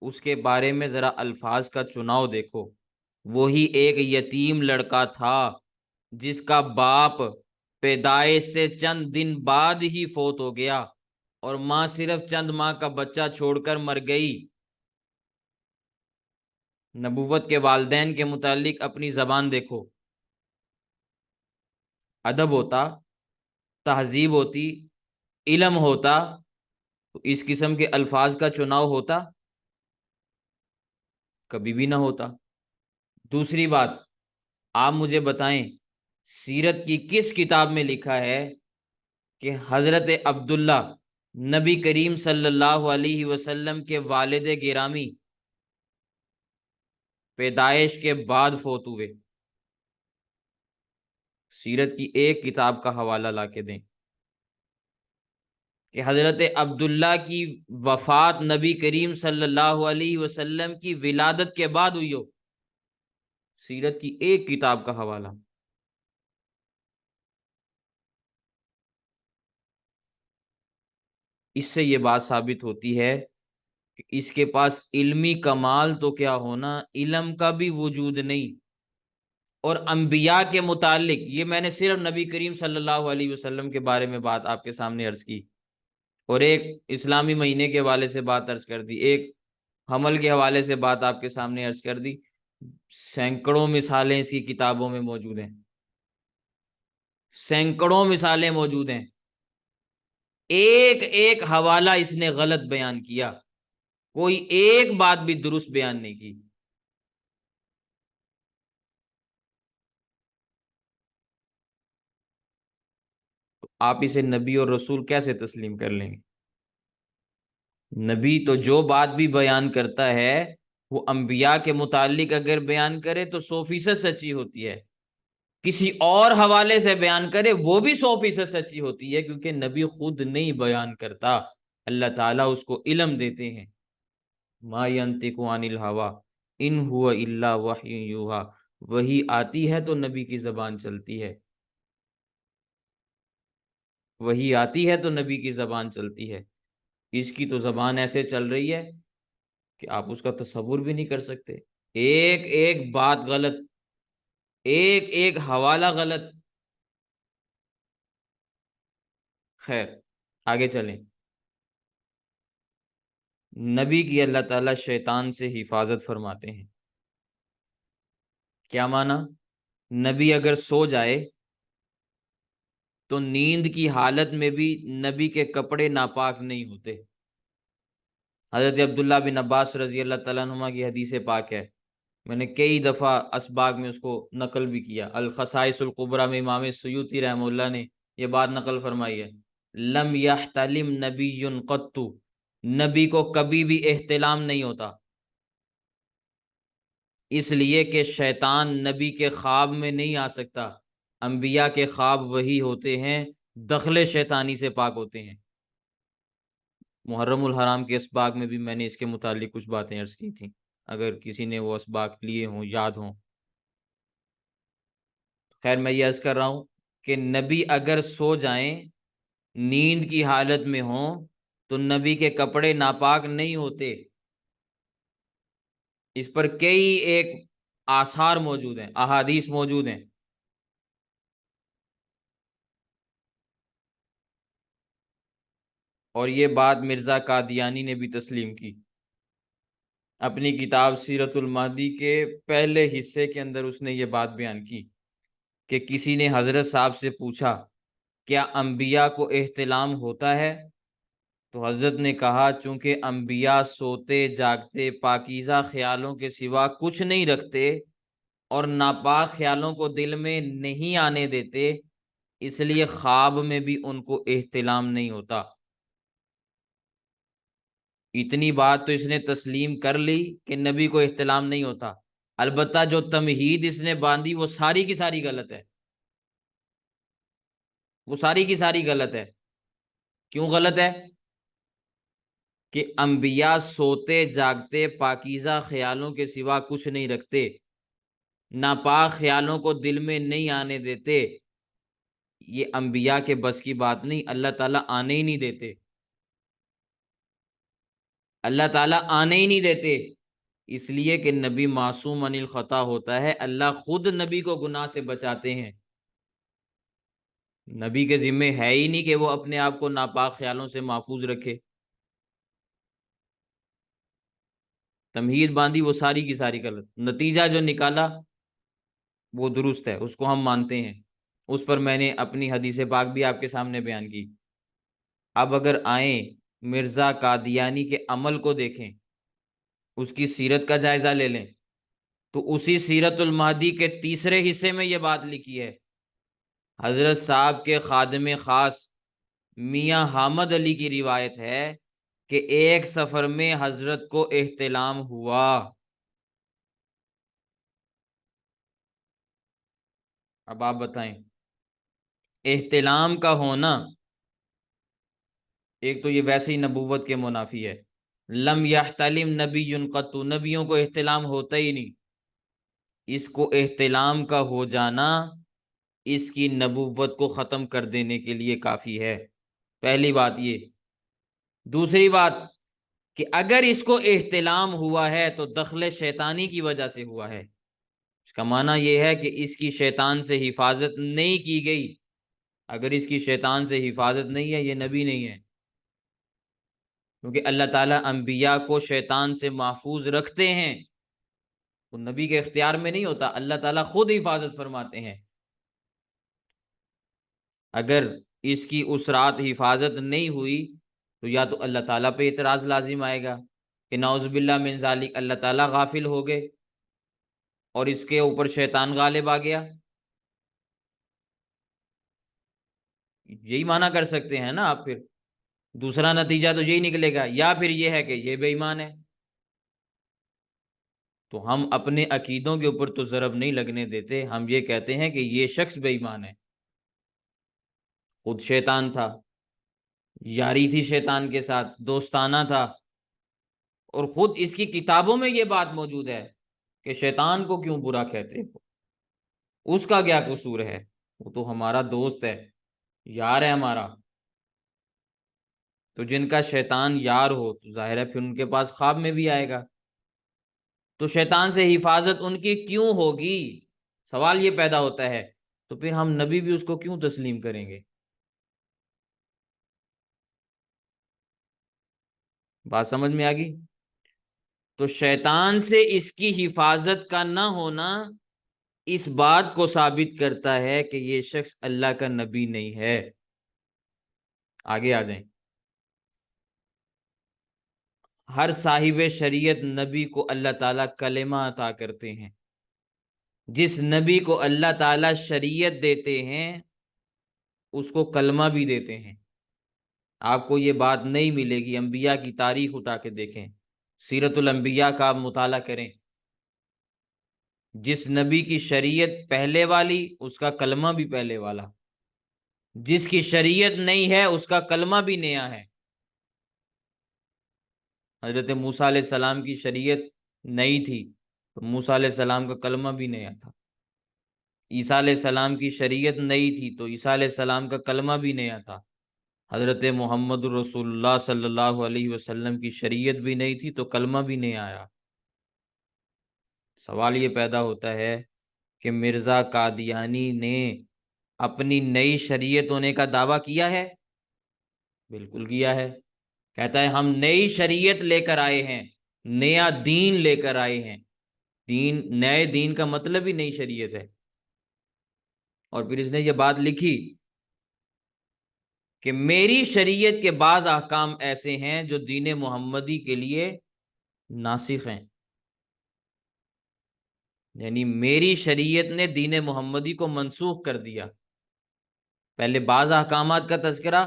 اس کے بارے میں ذرا الفاظ کا چناؤ دیکھو۔ وہی ایک یتیم لڑکا تھا جس کا باپ پیدائش سے چند دن بعد ہی فوت ہو گیا اور ماں صرف چند ماہ کا بچہ چھوڑ کر مر گئی۔ نبوت کے والدین کے متعلق اپنی زبان دیکھو، ادب ہوتا، تہذیب ہوتی، علم ہوتا تو اس قسم کے الفاظ کا چناؤ ہوتا؟ کبھی بھی نہ ہوتا۔ دوسری بات، آپ مجھے بتائیں سیرت کی کس کتاب میں لکھا ہے کہ حضرت عبداللہ نبی کریم صلی اللہ علیہ وسلم کے والد گرامی پیدائش کے بعد فوت ہوئے؟ سیرت کی ایک کتاب کا حوالہ لا کے دیں کہ حضرت عبداللہ کی وفات نبی کریم صلی اللہ علیہ وسلم کی ولادت کے بعد ہوئی ہو، سیرت کی ایک کتاب کا حوالہ۔ اس سے یہ بات ثابت ہوتی ہے کہ اس کے پاس علمی کمال تو کیا ہونا، علم کا بھی وجود نہیں۔ اور انبیاء کے متعلق یہ میں نے صرف نبی کریم صلی اللہ علیہ وسلم کے بارے میں بات آپ کے سامنے عرض کی، اور ایک اسلامی مہینے کے حوالے سے بات عرض کر دی، ایک حمل کے حوالے سے بات آپ کے سامنے عرض کر دی، سینکڑوں مثالیں اس کی کتابوں میں موجود ہیں، سینکڑوں مثالیں موجود ہیں، ایک ایک حوالہ اس نے غلط بیان کیا، کوئی ایک بات بھی درست بیان نہیں کی۔ تو آپ اسے نبی اور رسول کیسے تسلیم کر لیں گے؟ نبی تو جو بات بھی بیان کرتا ہے وہ انبیاء کے متعلق اگر بیان کرے تو 100% سچی ہوتی ہے، کسی اور حوالے سے بیان کرے وہ بھی 100% سچی ہوتی ہے، کیونکہ نبی خود نہیں بیان کرتا، اللہ تعالیٰ اس کو علم دیتے ہیں۔ ما ینطق عن الہوا ان ہوا الا وحی یوحا، وہی آتی ہے تو نبی کی زبان چلتی ہے، وہی آتی ہے تو نبی کی زبان چلتی ہے، اس کی تو زبان ایسے چل رہی ہے کہ آپ اس کا تصور بھی نہیں کر سکتے، ایک ایک بات غلط، ایک ایک حوالہ غلط۔ خیر آگے چلیں۔ نبی کی اللہ تعالیٰ شیطان سے حفاظت فرماتے ہیں، کیا معنی؟ نبی اگر سو جائے تو نیند کی حالت میں بھی نبی کے کپڑے ناپاک نہیں ہوتے۔ حضرت عبداللہ بن عباس رضی اللہ تعالیٰ عنہما کی حدیث پاک ہے، میں نے کئی دفعہ اسباق میں اس کو نقل بھی کیا، الخصائص القبریٰ میں امام سیوطی رحمہ اللہ نے یہ بات نقل فرمائی ہے، لم یحتلم نبی قط، نبی کو کبھی بھی احتلام نہیں ہوتا، اس لیے کہ شیطان نبی کے خواب میں نہیں آ سکتا، انبیاء کے خواب وہی ہوتے ہیں، دخل شیطانی سے پاک ہوتے ہیں۔ محرم الحرام کے اسباق میں بھی میں نے اس کے متعلق کچھ باتیں عرض کی تھیں، اگر کسی نے وہ اسباق لیے ہوں، یاد ہوں۔ خیر میں یہ عرض کر رہا ہوں کہ نبی اگر سو جائیں، نیند کی حالت میں ہوں، تو نبی کے کپڑے ناپاک نہیں ہوتے۔ اس پر کئی ایک آثار موجود ہیں، احادیث موجود ہیں۔ اور یہ بات مرزا قادیانی نے بھی تسلیم کی اپنی کتاب سیرت المہدی کے پہلے حصے کے اندر، اس نے یہ بات بیان کی کہ کسی نے حضرت صاحب سے پوچھا کیا انبیاء کو احتلام ہوتا ہے؟ تو حضرت نے کہا چونکہ انبیاء سوتے جاگتے پاکیزہ خیالوں کے سوا کچھ نہیں رکھتے اور ناپاک خیالوں کو دل میں نہیں آنے دیتے، اس لیے خواب میں بھی ان کو احتلام نہیں ہوتا۔ اتنی بات تو اس نے تسلیم کر لی کہ نبی کو احتلام نہیں ہوتا، البتہ جو تمہید اس نے باندھی وہ ساری کی ساری غلط ہے، وہ ساری کی ساری غلط ہے۔ کیوں غلط ہے؟ کہ انبیاء سوتے جاگتے پاکیزہ خیالوں کے سوا کچھ نہیں رکھتے، ناپاک خیالوں کو دل میں نہیں آنے دیتے، یہ انبیاء کے بس کی بات نہیں، اللہ تعالیٰ آنے ہی نہیں دیتے، اللہ تعالیٰ آنے ہی نہیں دیتے، اس لیے کہ نبی معصوم عن الخطا ہوتا ہے، اللہ خود نبی کو گناہ سے بچاتے ہیں۔ نبی کے ذمے ہے ہی نہیں کہ وہ اپنے آپ کو ناپاک خیالوں سے محفوظ رکھے۔ تمہید باندھی وہ ساری کی ساری غلط، نتیجہ جو نکالا وہ درست ہے، اس کو ہم مانتے ہیں، اس پر میں نے اپنی حدیث پاک بھی آپ کے سامنے بیان کی۔ اب اگر آئیں مرزا قادیانی کے عمل کو دیکھیں، اس کی سیرت کا جائزہ لے لیں، تو اسی سیرت المہدی کے تیسرے حصے میں یہ بات لکھی ہے، حضرت صاحب کے خادم خاص میاں حامد علی کی روایت ہے کہ ایک سفر میں حضرت کو احتلام ہوا۔ اب آپ بتائیں، احتلام کا ہونا ایک تو یہ ویسے ہی نبوت کے منافی ہے، لم یحتلم نبی قط، نبیوں کو احتلام ہوتا ہی نہیں، اس کو احتلام کا ہو جانا اس کی نبوت کو ختم کر دینے کے لیے کافی ہے، پہلی بات یہ۔ دوسری بات کہ اگر اس کو احتلام ہوا ہے تو دخل شیطانی کی وجہ سے ہوا ہے، اس کا معنی یہ ہے کہ اس کی شیطان سے حفاظت نہیں کی گئی، اگر اس کی شیطان سے حفاظت نہیں ہے یہ نبی نہیں ہے، کیونکہ اللہ تعالیٰ انبیاء کو شیطان سے محفوظ رکھتے ہیں، وہ نبی کے اختیار میں نہیں ہوتا، اللہ تعالیٰ خود حفاظت فرماتے ہیں۔ اگر اس کی اس رات حفاظت نہیں ہوئی تو یا تو اللہ تعالیٰ پہ اعتراض لازم آئے گا کہ نعوذ باللہ من ذالک، اللہ تعالیٰ غافل ہو گئے اور اس کے اوپر شیطان غالب آ گیا، یہی معنی کر سکتے ہیں نا آپ، پھر دوسرا نتیجہ تو یہی نکلے گا، یا پھر یہ ہے کہ یہ بے ایمان ہے۔ تو ہم اپنے عقیدوں کے اوپر تو ضرب نہیں لگنے دیتے، ہم یہ کہتے ہیں کہ یہ شخص بے ایمان ہے، خود شیطان تھا، یاری تھی شیطان کے ساتھ، دوستانہ تھا، اور خود اس کی کتابوں میں یہ بات موجود ہے کہ شیطان کو کیوں برا کہتے ہو، اس کا کیا قصور ہے، وہ تو ہمارا دوست ہے، یار ہے ہمارا۔ تو جن کا شیطان یار ہو تو ظاہر ہے پھر ان کے پاس خواب میں بھی آئے گا، تو شیطان سے حفاظت ان کی کیوں ہوگی، سوال یہ پیدا ہوتا ہے، تو پھر ہم نبی بھی اس کو کیوں تسلیم کریں گے؟ بات سمجھ میں آ گئی؟ تو شیطان سے اس کی حفاظت کا نہ ہونا اس بات کو ثابت کرتا ہے کہ یہ شخص اللہ کا نبی نہیں ہے۔ آگے آ جائیں، ہر صاحب شریعت نبی کو اللہ تعالیٰ کلمہ عطا کرتے ہیں، جس نبی کو اللہ تعالیٰ شریعت دیتے ہیں اس کو کلمہ بھی دیتے ہیں۔ آپ کو یہ بات نہیں ملے گی، انبیاء کی تاریخ اٹھا کے دیکھیں، سیرت الانبیاء کا آپ مطالعہ کریں، جس نبی کی شریعت پہلے والی اس کا کلمہ بھی پہلے والا، جس کی شریعت نہیں ہے اس کا کلمہ بھی نیا ہے۔ حضرت موسیٰ علیہ السلام کی شریعت نئی تھی تو موسیٰ علیہ السلام کا کلمہ بھی نیا تھا۔ عیسیٰ علیہ السلام کی شریعت نئی تھی تو عیسیٰ علیہ السلام کا کلمہ بھی نیا تھا۔ حضرت محمد رسول اللہ صلی اللہ علیہ وسلم کی شریعت بھی نئی تھی تو کلمہ بھی نیا آیا۔ سوال یہ پیدا ہوتا ہے کہ مرزا قادیانی نے اپنی نئی شریعت ہونے کا دعویٰ کیا ہے؟ بالکل کیا ہے۔ کہتا ہے ہم نئی شریعت لے کر آئے ہیں، نیا دین لے کر آئے ہیں۔ دین، نئے دین کا مطلب ہی نئی شریعت ہے۔ اور پھر اس نے یہ بات لکھی کہ میری شریعت کے بعض احکام ایسے ہیں جو دین محمدی کے لیے ناسخ ہیں، یعنی میری شریعت نے دین محمدی کو منسوخ کر دیا۔ پہلے بعض احکامات کا تذکرہ،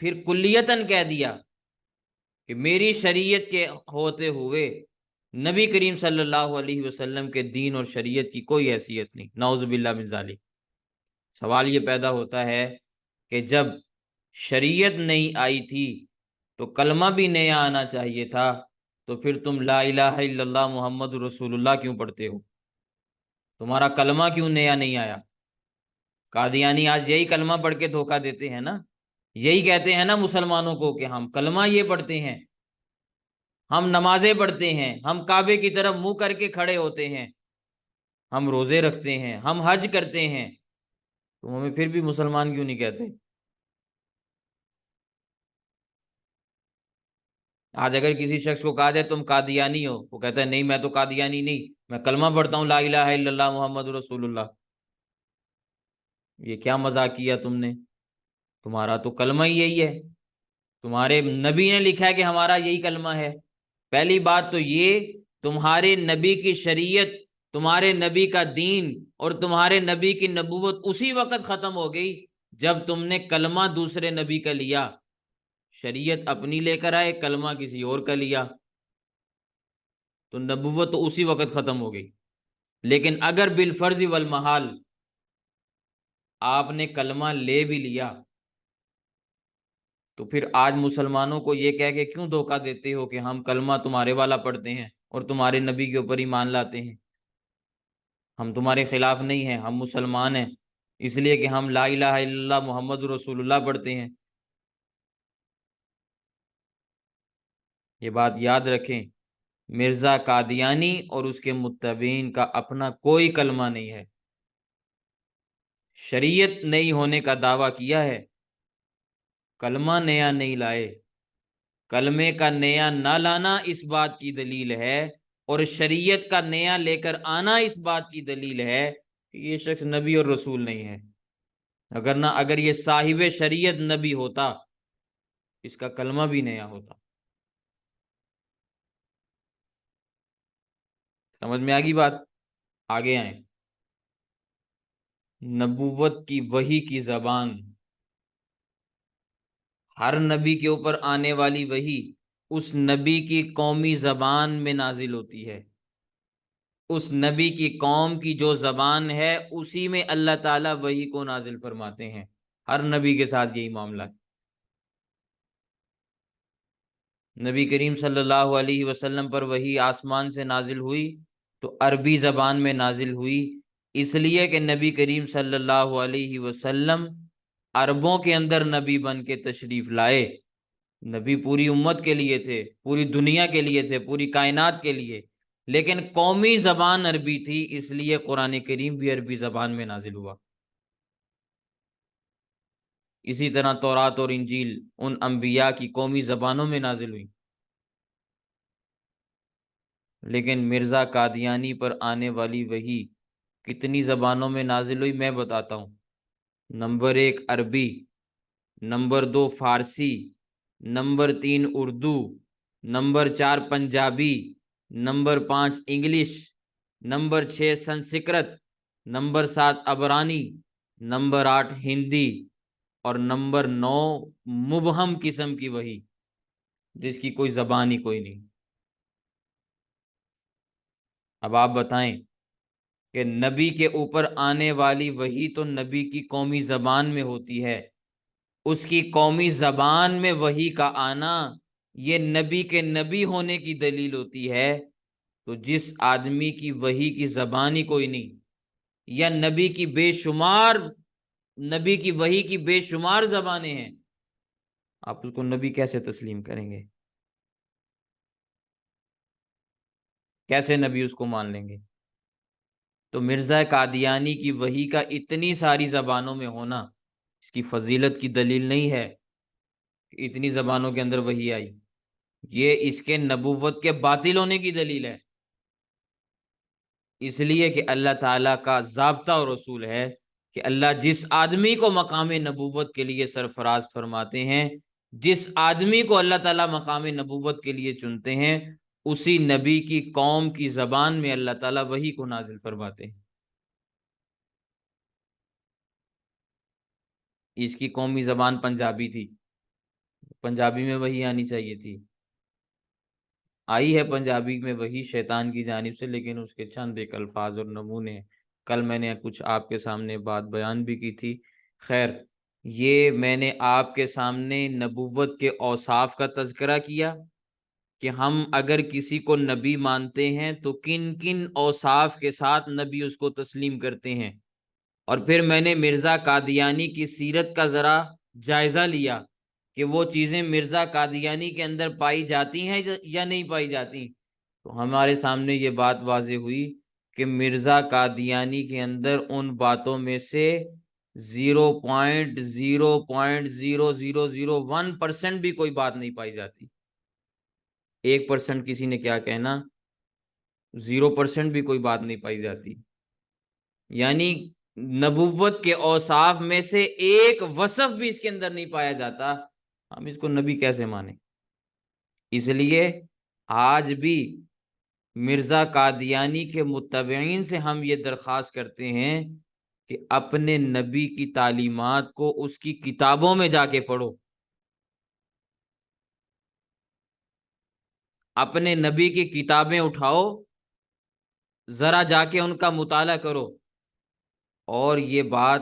پھر کلیتاً کہہ دیا کہ میری شریعت کے ہوتے ہوئے نبی کریم صلی اللہ علیہ وسلم کے دین اور شریعت کی کوئی حیثیت نہیں، نعوذ باللہ من ذالک۔ سوال یہ پیدا ہوتا ہے کہ جب شریعت نہیں آئی تھی تو کلمہ بھی نیا آنا چاہیے تھا، تو پھر تم لا الہ الا اللہ محمد رسول اللہ کیوں پڑھتے ہو؟ تمہارا کلمہ کیوں نیا نہیں آیا؟ قادیانی آج یہی کلمہ پڑھ کے دھوکہ دیتے ہیں نا، یہی کہتے ہیں نا مسلمانوں کو کہ ہم کلمہ یہ پڑھتے ہیں، ہم نمازیں پڑھتے ہیں، ہم کعبے کی طرف منہ کر کے کھڑے ہوتے ہیں، ہم روزے رکھتے ہیں، ہم حج کرتے ہیں، تم ہمیں پھر بھی مسلمان کیوں نہیں کہتے؟ آج اگر کسی شخص کو کہا جائے تم قادیانی ہو، وہ کہتا ہے نہیں میں تو قادیانی نہیں، میں کلمہ پڑھتا ہوں لا الہ الا اللہ محمد رسول اللہ۔ یہ کیا مذاق کیا تم نے؟ تمہارا تو کلمہ ہی یہی ہے، تمہارے نبی نے لکھا ہے کہ ہمارا یہی کلمہ ہے۔ پہلی بات تو یہ، تمہارے نبی کی شریعت، تمہارے نبی کا دین اور تمہارے نبی کی نبوت اسی وقت ختم ہو گئی جب تم نے کلمہ دوسرے نبی کا لیا، شریعت اپنی لے کر آئے، کلمہ کسی اور کا لیا، تو نبوت تو اسی وقت ختم ہو گئی۔ لیکن اگر بالفرض والمحال آپ نے کلمہ لے بھی لیا تو پھر آج مسلمانوں کو یہ کہہ کے کیوں دھوکہ دیتے ہو کہ ہم کلمہ تمہارے والا پڑھتے ہیں اور تمہارے نبی کے اوپر ایمان لاتے ہیں؟ ہم تمہارے خلاف نہیں ہیں، ہم مسلمان ہیں، اس لیے کہ ہم لا الہ الا اللہ محمد رسول اللہ پڑھتے ہیں۔ یہ بات یاد رکھیں، مرزا قادیانی اور اس کے متبعین کا اپنا کوئی کلمہ نہیں ہے، شریعت نئی ہونے کا دعویٰ کیا ہے، کلمہ نیا نہیں لائے۔ کلمے کا نیا نہ لانا اس بات کی دلیل ہے، اور شریعت کا نیا لے کر آنا اس بات کی دلیل ہے کہ یہ شخص نبی اور رسول نہیں ہے۔ اگر یہ صاحب شریعت نبی ہوتا، اس کا کلمہ بھی نیا ہوتا۔ سمجھ میں آگی بات؟ آگے آئیں۔ نبوت کی وحی کی زبان، ہر نبی کے اوپر آنے والی وحی اس نبی کی قومی زبان میں نازل ہوتی ہے، اس نبی کی قوم کی جو زبان ہے اسی میں اللہ تعالیٰ وحی کو نازل فرماتے ہیں۔ ہر نبی کے ساتھ یہی معاملہ ہے۔ نبی کریم صلی اللہ علیہ وسلم پر وحی آسمان سے نازل ہوئی تو عربی زبان میں نازل ہوئی، اس لیے کہ نبی کریم صلی اللہ علیہ وسلم عربوں کے اندر نبی بن کے تشریف لائے۔ نبی پوری امت کے لیے تھے، پوری دنیا کے لیے تھے، پوری کائنات کے لیے، لیکن قومی زبان عربی تھی، اس لیے قرآن کریم بھی عربی زبان میں نازل ہوا۔ اسی طرح تورات اور انجیل ان انبیاء کی قومی زبانوں میں نازل ہوئی۔ لیکن مرزا قادیانی پر آنے والی وحی کتنی زبانوں میں نازل ہوئی میں بتاتا ہوں۔ نمبر 1 عربی، نمبر 2 فارسی، number 3 Urdu, number 4 Punjabi, number 5 English, number 6 Sanskrit, number 7 عبرانی، نمبر 8 ہندی، اور نمبر 9 مبہم قسم کی وحی جس کی کوئی زبان ہی کوئی نہیں۔ اب آپ بتائیں کہ نبی کے اوپر آنے والی وحی تو نبی کی قومی زبان میں ہوتی ہے، اس کی قومی زبان میں وحی کا آنا یہ نبی کے نبی ہونے کی دلیل ہوتی ہے۔ تو جس آدمی کی وحی کی زبان ہی کوئی نہیں، یا نبی کی وحی کی بے شمار زبانیں ہیں، آپ اس کو نبی کیسے تسلیم کریں گے؟ کیسے نبی اس کو مان لیں گے؟ تو مرزا قادیانی کی وحی کا اتنی ساری زبانوں میں ہونا اس کی فضیلت کی دلیل نہیں ہے کہ اتنی زبانوں کے اندر وحی آئی، یہ اس کے نبوت کے باطل ہونے کی دلیل ہے۔ اس لیے کہ اللہ تعالیٰ کا ضابطہ اور رسول ہے کہ اللہ جس آدمی کو مقام نبوت کے لیے سرفراز فرماتے ہیں، جس آدمی کو اللہ تعالیٰ مقام نبوت کے لیے چنتے ہیں، اسی نبی کی قوم کی زبان میں اللہ تعالیٰ وحی کو نازل فرماتے ہیں۔ اس کی قومی زبان پنجابی تھی، پنجابی میں وحی آنی چاہیے تھی، آئی ہے پنجابی میں وحی شیطان کی جانب سے، لیکن اس کے چند ایک الفاظ اور نمونے ہیں۔ کل میں نے کچھ آپ کے سامنے بات بیان بھی کی تھی۔ خیر، یہ میں نے آپ کے سامنے نبوت کے اوصاف کا تذکرہ کیا کہ ہم اگر کسی کو نبی مانتے ہیں تو کن کن اوصاف کے ساتھ نبی اس کو تسلیم کرتے ہیں، اور پھر میں نے مرزا قادیانی کی سیرت کا ذرا جائزہ لیا کہ وہ چیزیں مرزا قادیانی کے اندر پائی جاتی ہیں یا نہیں پائی جاتی، تو ہمارے سامنے یہ بات واضح ہوئی کہ مرزا قادیانی کے اندر ان باتوں میں سے 0.00001% بھی کوئی بات نہیں پائی جاتی۔ 1% کسی نے کیا کہنا، 0% بھی کوئی بات نہیں پائی جاتی، یعنی نبوت کے اوصاف میں سے ایک وصف بھی اس کے اندر نہیں پایا جاتا، ہم اس کو نبی کیسے مانیں؟ اس لیے آج بھی مرزا قادیانی کے متبعین سے ہم یہ درخواست کرتے ہیں کہ اپنے نبی کی تعلیمات کو اس کی کتابوں میں جا کے پڑھو، اپنے نبی کی کتابیں اٹھاؤ، ذرا جا کے ان کا مطالعہ کرو۔ اور یہ بات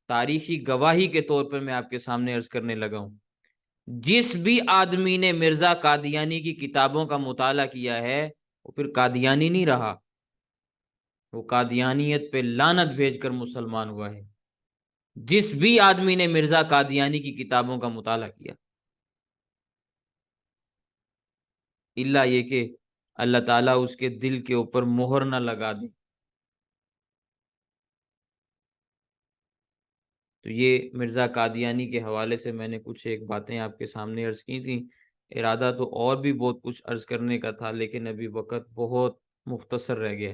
تاریخی گواہی کے طور پر میں آپ کے سامنے عرض کرنے لگا ہوں، جس بھی آدمی نے مرزا قادیانی کی کتابوں کا مطالعہ کیا ہے وہ پھر قادیانی نہیں رہا، وہ قادیانیت پہ لعنت بھیج کر مسلمان ہوا ہے۔ جس بھی آدمی نے مرزا قادیانی کی کتابوں کا مطالعہ کیا، الا یہ کہ اللہ تعالیٰ اس کے دل کے اوپر مہر نہ لگا دے۔ تو یہ مرزا قادیانی کے حوالے سے میں نے کچھ ایک باتیں آپ کے سامنے عرض کی تھیں، ارادہ تو اور بھی بہت کچھ عرض کرنے کا تھا، لیکن ابھی وقت بہت مختصر رہ گیا۔